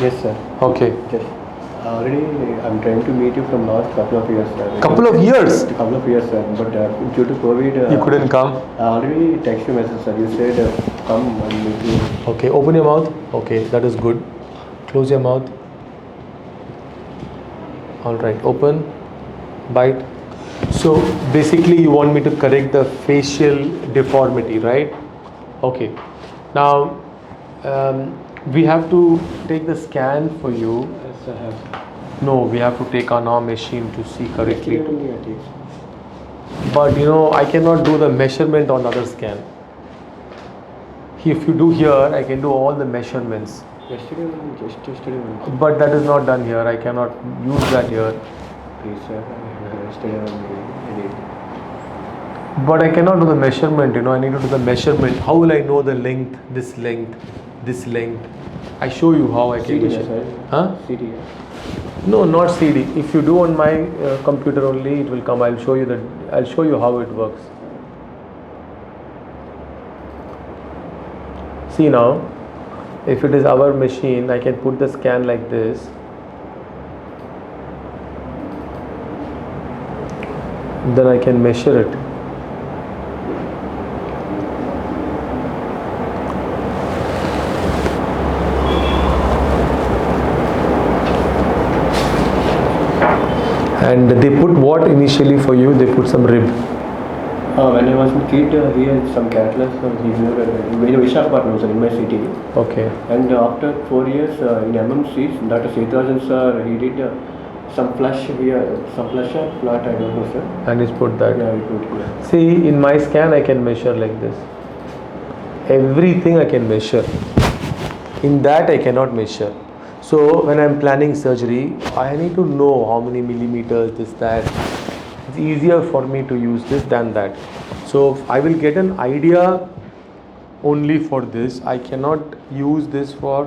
Yes, sir. Okay. Just already I'm trying to meet you from last couple of years, sir. Couple of years? Couple of years, sir. But due to COVID, You couldn't come? I already texted you message, sir. You said come and meet you. Okay, open your mouth. Okay, that is good. Close your mouth. Alright, open. Bite. So basically you want me to correct the facial deformity, right? Okay. Now we have to take the scan for you. Yes, I have. No, we have to take on our machine to see correctly. Yesterday only I take. But you know, I cannot do the measurement on other scan. If you do here, I can do all the measurements. Yesterday only, just yesterday only. But that is not done here. I cannot use that here. Please, sir. Yesterday only I did. But I cannot do the measurement, you know, I need to do the measurement. How will I know the length, this length, this length? I show you how I can CD, measure. sir. Huh? CD. No, not CD. If you do on my computer only, it will come. I'll show you how it works. See now, if it is our machine, I can put the scan like this. Then I can measure it. And they put what initially for you? They put some rib. When I was a kid, he had some catalyst. He moved in Visakhapatnam, sir, in my city. Okay. And after 4 years in MMCs, Dr. Richardsons, sir, he did some flush here, some flush or flat, I don't know, sir. And he's put that. Yeah, he put here. See, in my scan, I can measure like this. Everything I can measure. In that, I cannot measure. So when I'm planning surgery, I need to know how many millimeters, this, that. It's easier for me to use this than that. So I will get an idea only for this. I cannot use this for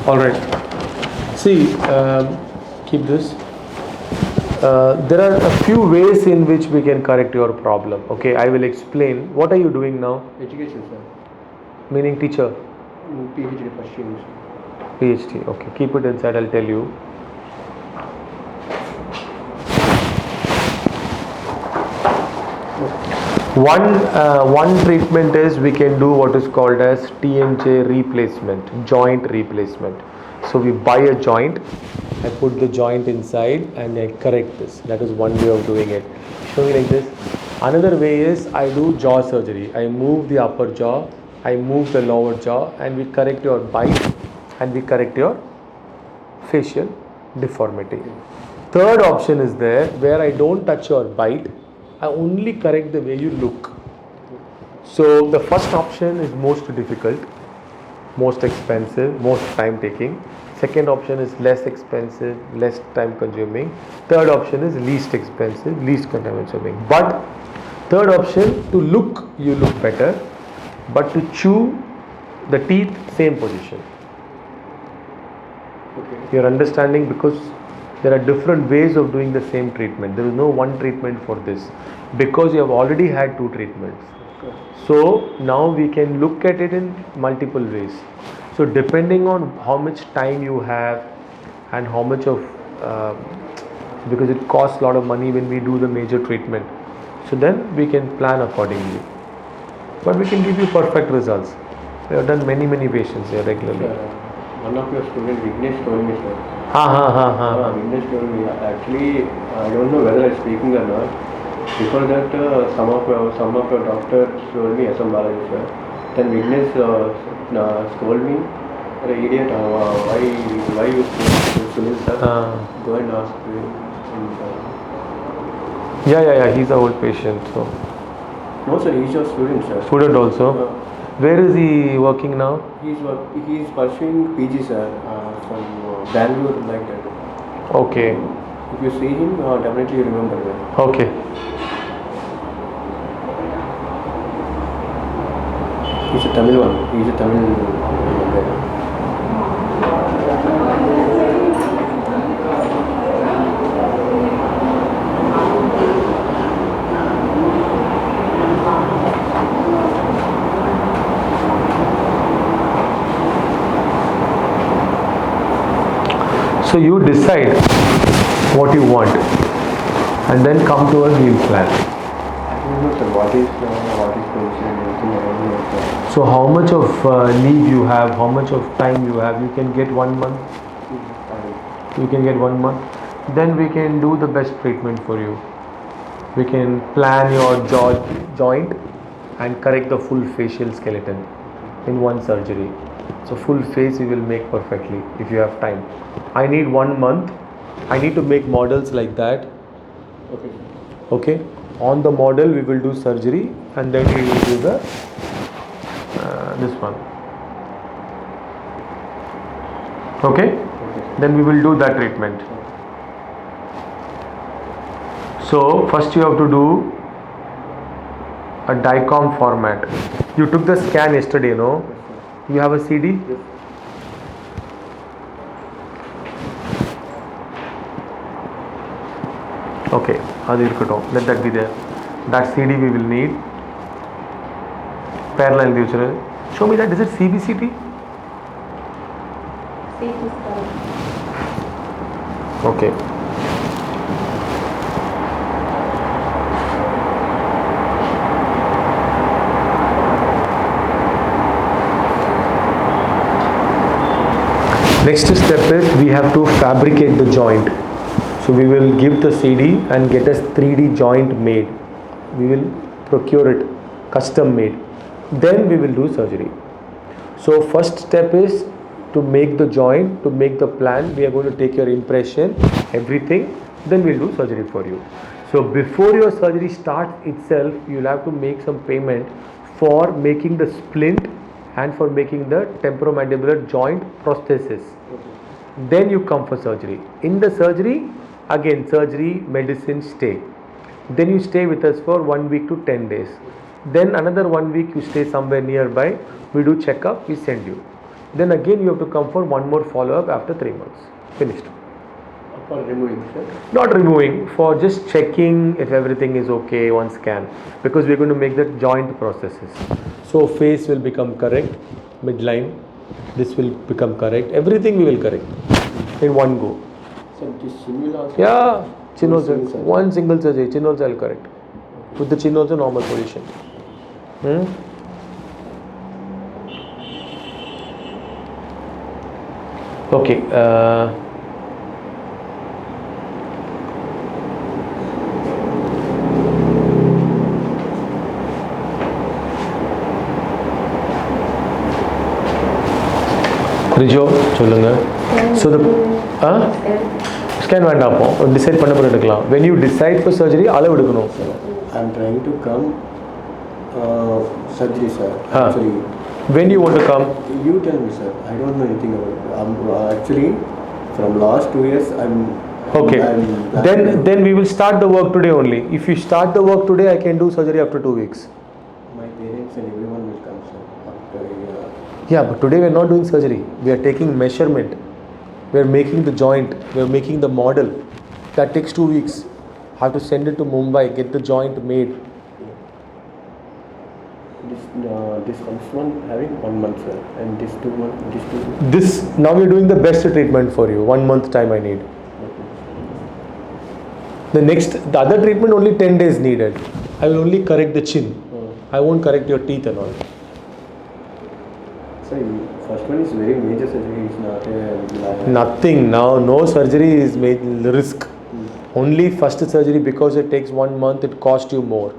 Alright, see, keep this. There are a few ways in which we can correct your problem. Okay, I will explain. What are you doing now? Education, sir. Meaning teacher? PhD pursuing, sir. PhD, okay. Keep it inside, I'll tell you. One treatment is we can do what is called as TMJ replacement, joint replacement. So we buy a joint, I put the joint inside and I correct this. That is one way of doing it. Show me like this. Another way is I do jaw surgery. I move the upper jaw, I move the lower jaw, and we correct your bite and we correct your facial deformity. Third option is there where I don't touch your bite. I only correct the way you look. So the first option is most difficult, most expensive, most time taking. Second option is less expensive, less time consuming. Third option is least expensive, least time consuming. But third option, to look, you look better, but to chew the teeth, same position. Okay. You're understanding, because there are different ways of doing the same treatment. There is no one treatment for this, because you have already had two treatments. Okay. So now we can look at it in multiple ways. So depending on how much time you have and how much of, because it costs a lot of money when we do the major treatment. So then we can plan accordingly. But we can give you perfect results. We have done many patients here regularly. One of your students, Vignesh, told me, sir. Vignesh told me. Actually, I don't know whether I'm speaking or not. Before that, some of your doctors told me SM Balaji, sir. Then Vignesh scolded me. Idiot, why you Sunil, sir? Go and ask him. Yeah, he's an old patient. So. No, sir, he's your student, sir. Student also? Where is he working now? He's pursuing PG, sir, from Bangalore, like that. Okay. If you see him, definitely you remember that. Okay. He's a Tamil one. He's a Tamil guy. So you decide what you want and then come to a meal plan. I don't know, sir, what is considered anything, I don't know, sir. So how much of leave you have, how much of time you have, you can get 1 month, you can get 1 month, then we can do the best treatment for you. We can plan your joint and correct the full facial skeleton in one surgery. So full face we will make perfectly if you have time. I need 1 month. I need to make models like that. Okay. Okay. On the model we will do surgery and then we will do the this one. Okay. Then we will do that treatment. So first you have to do a DICOM format. You took the scan yesterday, no? You have a CD? Yes. Okay, let that be there. That CD we will need. Parallel future. Show me that. Is it CBCT? Okay. Next step is we have to fabricate the joint. So we will give the CD and get a 3D joint made. We will procure it custom made. Then we will do surgery. So first step is to make the joint, to make the plan. We are going to take your impression, everything. Then we'll do surgery for you. So before your surgery starts itself, you'll have to make some payment for making the splint and for making the temporomandibular joint prosthesis. Then you come for surgery. In the surgery, again surgery, medicine, stay. Then you stay with us for 1 week to 10 days. Then another 1 week you stay somewhere nearby. We do checkup, we send you. Then again you have to come for one more follow-up after 3 months. Finished. For removing, sir? Not removing, for just checking if everything is okay, one scan. Because we are going to make the joint processes. So face will become correct, midline, this will become correct, everything we will correct in one go. So this chin will also? Yeah, chin also, surgery. one single surgery, chin also I'll correct. With the chin also normal position. Okay. Rijo, சொல்லுங்க. So the scan வேண்டாம் அப்போ decide பண்ண பிறகு எடுக்கலாம். When you decide for surgery அளவு எடுக்கணும். I'm trying to come surgery, sir. Actually. When you want to come? You tell me, sir. I don't know anything about it. Actually, from last 2 years, Okay. Then we will start the work today only. If you start the work today, I can do surgery after 2 weeks. My parents and everyone will come, sir. After Yeah, but today we are not doing surgery. We are taking measurement. We are making the joint. We are making the model. That takes 2 weeks. Have to send it to Mumbai, get the joint made. This first one having 1 month, sir, and this 2 months. This now we are doing the best treatment for you. 1 month time I need. Okay. The other treatment only 10 days needed. I will only correct the chin. I won't correct your teeth and all. So first one is very major surgery. It's not a Nothing now. No surgery is made risk. Only first surgery, because it takes 1 month, it costs you more.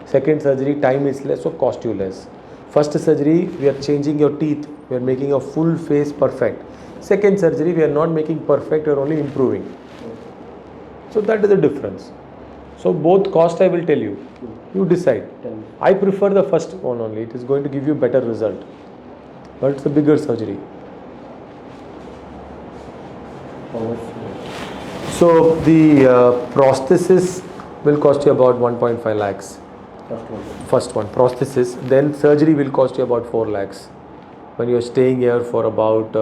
Second surgery, time is less, so cost you less. First surgery, we are changing your teeth. We are making a full face perfect. Second surgery, we are not making perfect. We are only improving. So that is the difference. So both cost I will tell you. You decide. Tell me. I prefer the first one only. It is going to give you better result. But it's a bigger surgery. How much? So the prosthesis will cost you about 1.5 lakhs. First one. First one, prosthesis. Then surgery will cost you about 4 lakhs. When you are staying here for about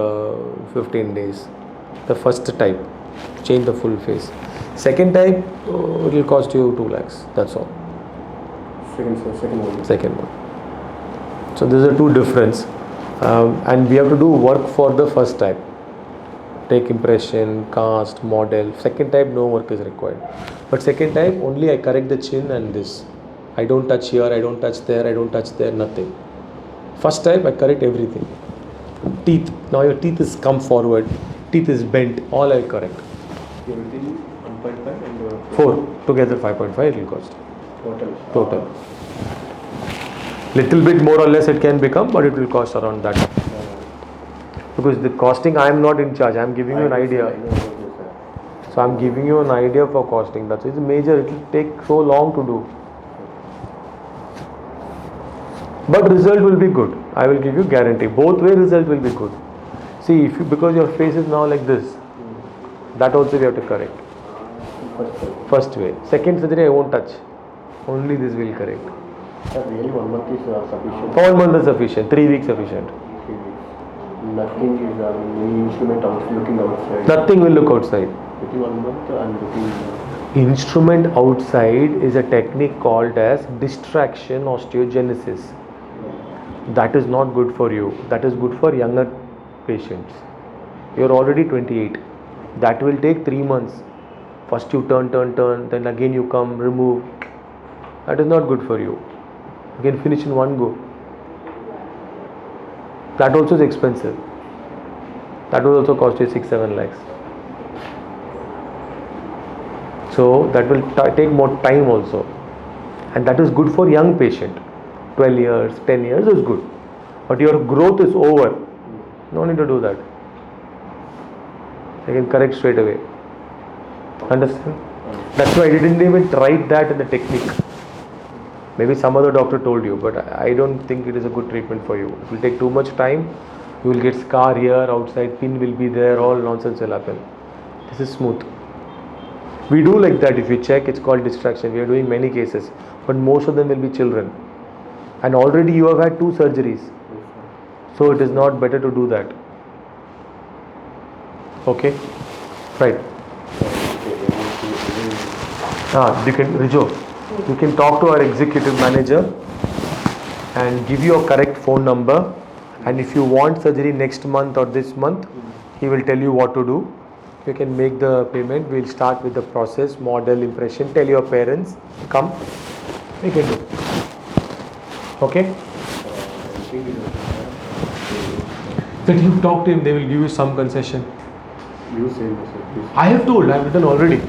15 days. The first type, change the full face. Second type, it will cost you 2 lakhs. That's all. Second one. Second one. So these are two difference, and we have to do work for the first type. Take impression, cast, model. Second type, no work is required. But second type, only I correct the chin and this. I don't touch here, I don't touch there, I don't touch there, nothing. First type, I correct everything. Teeth. Now your teeth is come forward, teeth is bent, all I correct. Everything 1.5 and 4 together 5.5 it will cost. Total. Little bit more or less it can become, but it will cost around that. Because the costing I am not in charge. I am giving you an idea. So I am giving you an idea for costing. That's it's major. It will take so long to do. But result will be good. I will give you guarantee. Both way result will be good. See, if you, because your face is now like this, that also we have to correct. First way. Second surgery I won't touch. Only this will correct. Sir, really 1 month is sufficient. 1 month is sufficient. 3 weeks sufficient. 3 weeks. Nothing is any instrument looking outside. Nothing will look outside. Within 1 month I'm looking. Instrument outside is a technique called as distraction osteogenesis. That is not good for you. That is good for younger patients. You are already 28. That will take 3 months. First you turn, then again you come, remove. That is not good for you. You can finish in one go. That also is expensive. That will also cost you 6-7 lakhs. So that will take more time also. And that is good for young patient. 12 years, 10 years is good. But your growth is over. No need to do that. I can correct straight away. Understand? That's why I didn't even write that in the technique. Maybe some other doctor told you, but I don't think it is a good treatment for you. It will take too much time. You will get scar here, outside pin will be there, all nonsense will happen. This is smooth. We do like that. If you check, it's called distraction. We are doing many cases, but most of them will be children. And already you have had 2 surgeries. So it is not better to do that. Okay? Right. You can talk to our executive manager and give you a correct phone number. And if you want surgery next month or this month, he will tell you what to do. You can make the payment. We'll start with the process, model, impression. Tell your parents, come. We can do. Okay? That you talk to him, they will give you some concession. You say this, please. I have told, I have written already.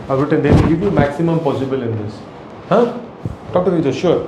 I have written, they will give you maximum possible in this. Huh? Talk to me, sure.